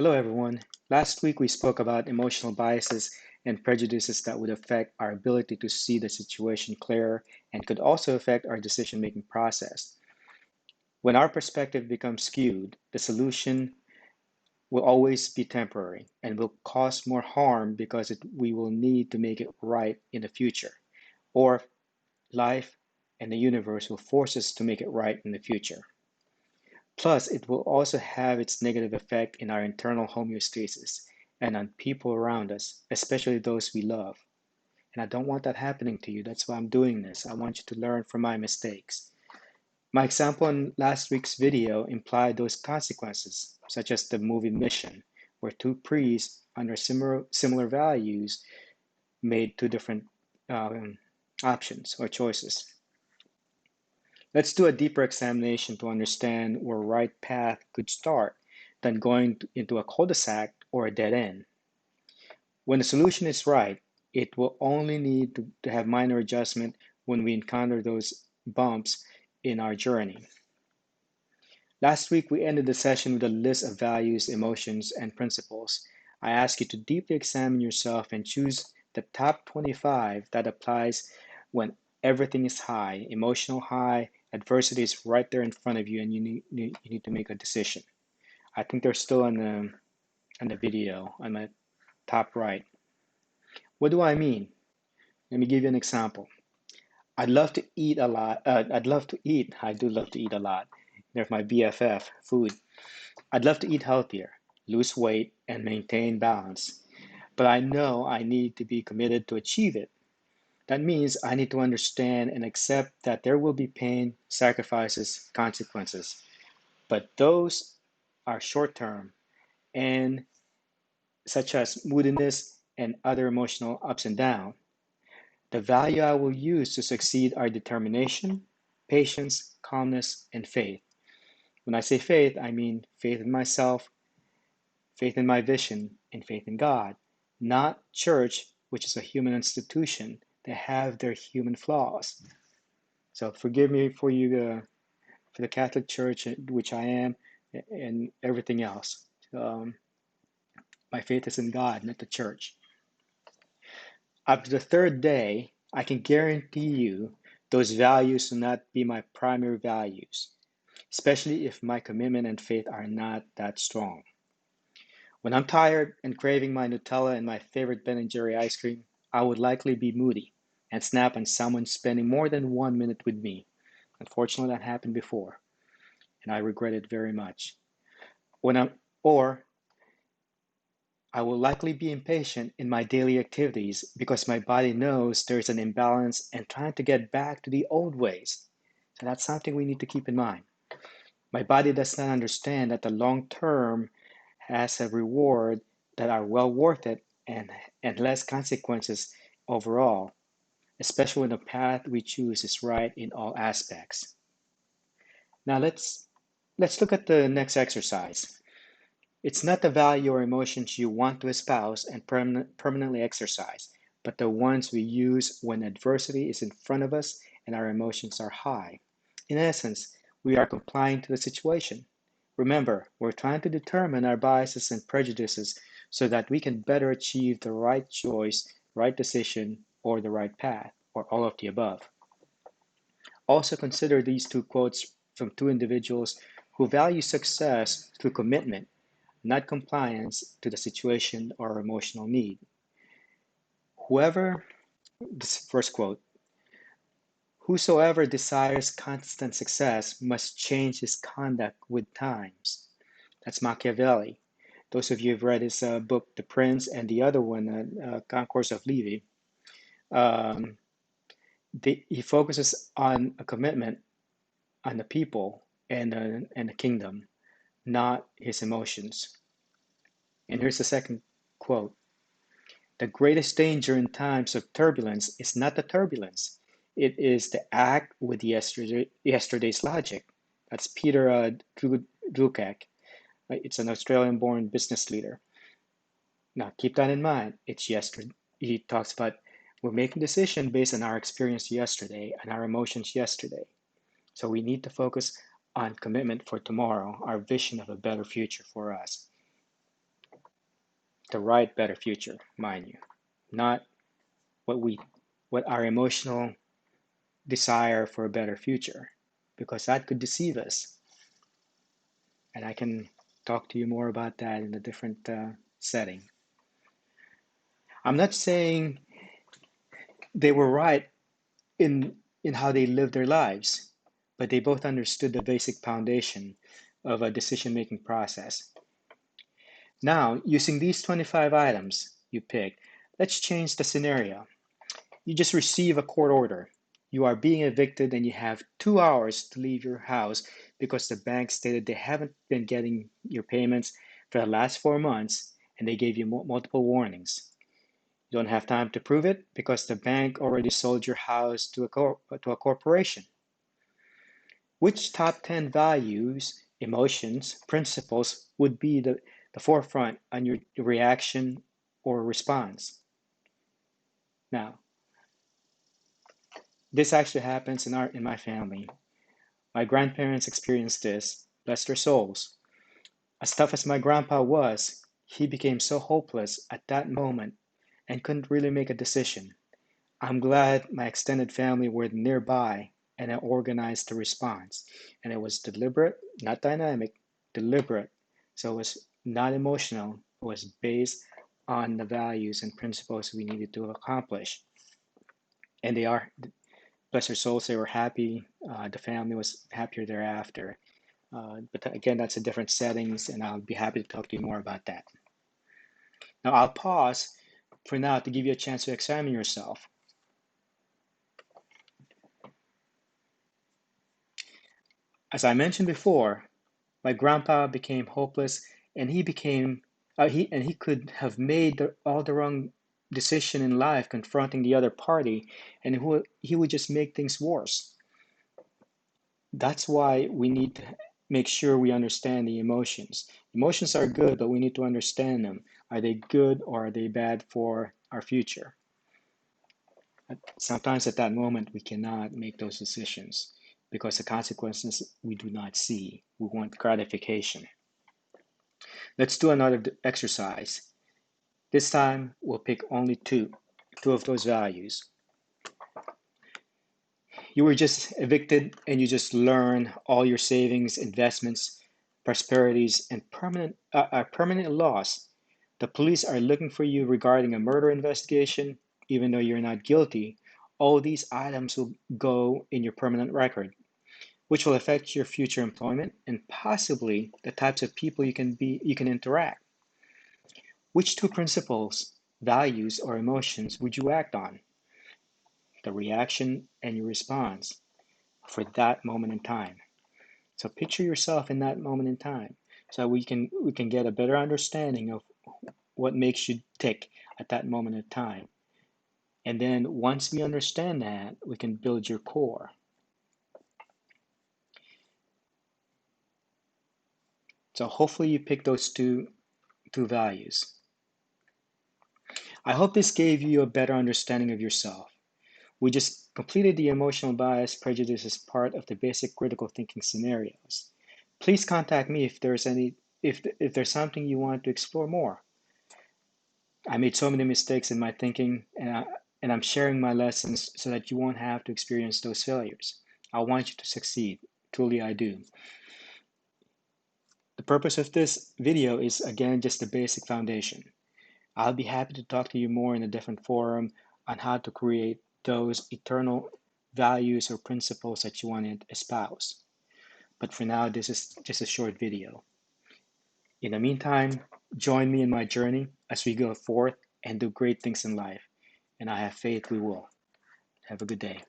Hello, everyone. Last week we spoke about emotional biases and prejudices that would affect our ability to see the situation clearer and could also affect our decision making process. When our perspective becomes skewed, the solution will always be temporary and will cause more harm because we will need to make it right in the future, or life and the universe will force us to make it right in the future. Plus, it will also have its negative effect in our internal homeostasis and on people around us, especially those we love. And I don't want that happening to you. That's why I'm doing this. I want you to learn from my mistakes. My example in last week's video implied those consequences, such as the movie Mission, where two priests under similar values made two different options or choices. Let's do a deeper examination to understand where right path could start than going into a cul-de-sac or a dead end. When the solution is right, it will only need to have minor adjustment when we encounter those bumps in our journey. Last week, we ended the session with a list of values, emotions, and principles. I ask you to deeply examine yourself and choose the top 25 that applies when everything is high, emotional high, adversity is right there in front of you, and you need to make a decision. I think they're still on the video on my top right. What do I mean? Let me give you an example. I'd love to eat a lot. I'd love to eat. I do love to eat a lot. There's my BFF, food. I'd love to eat healthier, lose weight, and maintain balance. But I know I need to be committed to achieve it. That means I need to understand and accept that there will be pain, sacrifices, consequences. But those are short term and such as moodiness and other emotional ups and downs. The value I will use to succeed are determination, patience, calmness, and faith. When I say faith, I mean faith in myself, faith in my vision, and faith in God, not church, which is a human institution that have their human flaws. So forgive me for for the Catholic Church, which I am, and everything else. Um, my faith is in God, not the church. After the third day, I can guarantee you those values will not be my primary values, especially if my commitment and faith are not that strong. When I'm tired and craving my Nutella and my favorite Ben & Jerry ice cream, I would likely be moody and snap on someone spending more than 1 minute with me. Unfortunately, that happened before, and I regret it very much. Or I will likely be impatient in my daily activities because my body knows there's an imbalance and trying to get back to the old ways. So that's something we need to keep in mind. My body does not understand that the long term has a reward that are well worth it and less consequences overall, especially when the path we choose is right in all aspects. Now let's look at the next exercise. It's not the value or emotions you want to espouse and permanently exercise, but the ones we use when adversity is in front of us and our emotions are high. In essence, we are complying to the situation. Remember, we're trying to determine our biases and prejudices so that we can better achieve the right choice, right decision, or the right path, or all of the above. Also consider these two quotes from two individuals who value success through commitment, not compliance to the situation or emotional need. Whoever, this first quote, whosoever desires constant success must change his conduct with times. That's Machiavelli. Those of you who've read his book, The Prince, and the other one, Concourse of Levy, um, he focuses on a commitment on the people and the kingdom, not his emotions. And here's the second quote. The greatest danger in times of turbulence is not the turbulence. It is the act with yesterday's logic. That's Peter Drucker. It's an Australian-born business leader. Now, keep that in mind. It's yesterday. He talks about we're making decisions based on our experience yesterday and our emotions yesterday. So we need to focus on commitment for tomorrow, our vision of a better future for us. the right, better future, mind you, not what our emotional desire for a better future, because that could deceive us. And I can talk to you more about that in a different setting. I'm not saying they were right in how they lived their lives, but they both understood the basic foundation of a decision-making process. Now, using these 25 items you picked, let's change the scenario. You just receive a court order. You are being evicted and you have 2 hours to leave your house because the bank stated they haven't been getting your payments for the last 4 months and they gave you multiple warnings. You don't have time to prove it because the bank already sold your house to a corporation. Which top 10 values, emotions, principles would be the forefront on your reaction or response? Now, this actually happens in my family. My grandparents experienced this, bless their souls. As tough as my grandpa was, he became so hopeless at that moment and couldn't really make a decision. I'm glad my extended family were nearby and I organized the response. And it was deliberate, not dynamic, deliberate. So it was not emotional, it was based on the values and principles we needed to accomplish. And they are, bless their souls, they were happy. The family was happier thereafter. But again, that's a different settings, and I'll be happy to talk to you more about that. Now, I'll pause for now to give you a chance to examine yourself. As I mentioned before, my grandpa became hopeless, and he could have made all the wrong decision in life, confronting the other party, and he would just make things worse. That's why we need to make sure we understand the emotions. Emotions are good, but we need to understand them. Are they good or are they bad for our future? Sometimes at that moment, we cannot make those decisions because the consequences we do not see. We want gratification. Let's do another exercise. This time, we'll pick only two of those values. You were just evicted and you just learned all your savings, investments, prosperities, and permanent loss. The police are looking for you regarding a murder investigation, even though you're not guilty. All these items will go in your permanent record, which will affect your future employment and possibly the types of people you can interact. Which two principles, values, or emotions would you act on? The reaction and your response for that moment in time. So picture yourself in that moment in time so we can get a better understanding of what makes you tick at that moment in time. And then once we understand that, we can build your core. So hopefully you pick those two values. I hope this gave you a better understanding of yourself. We just completed the emotional bias prejudice part of the basic critical thinking scenarios. Please contact me if there's something you want to explore more. I made so many mistakes in my thinking, and I'm sharing my lessons so that you won't have to experience those failures. I want you to succeed. Truly, I do. The purpose of this video is, again, just the basic foundation. I'll be happy to talk to you more in a different forum on how to create those eternal values or principles that you want to espouse. But for now, this is just a short video. In the meantime, join me in my journey as we go forth and do great things in life. And I have faith we will. Have a good day.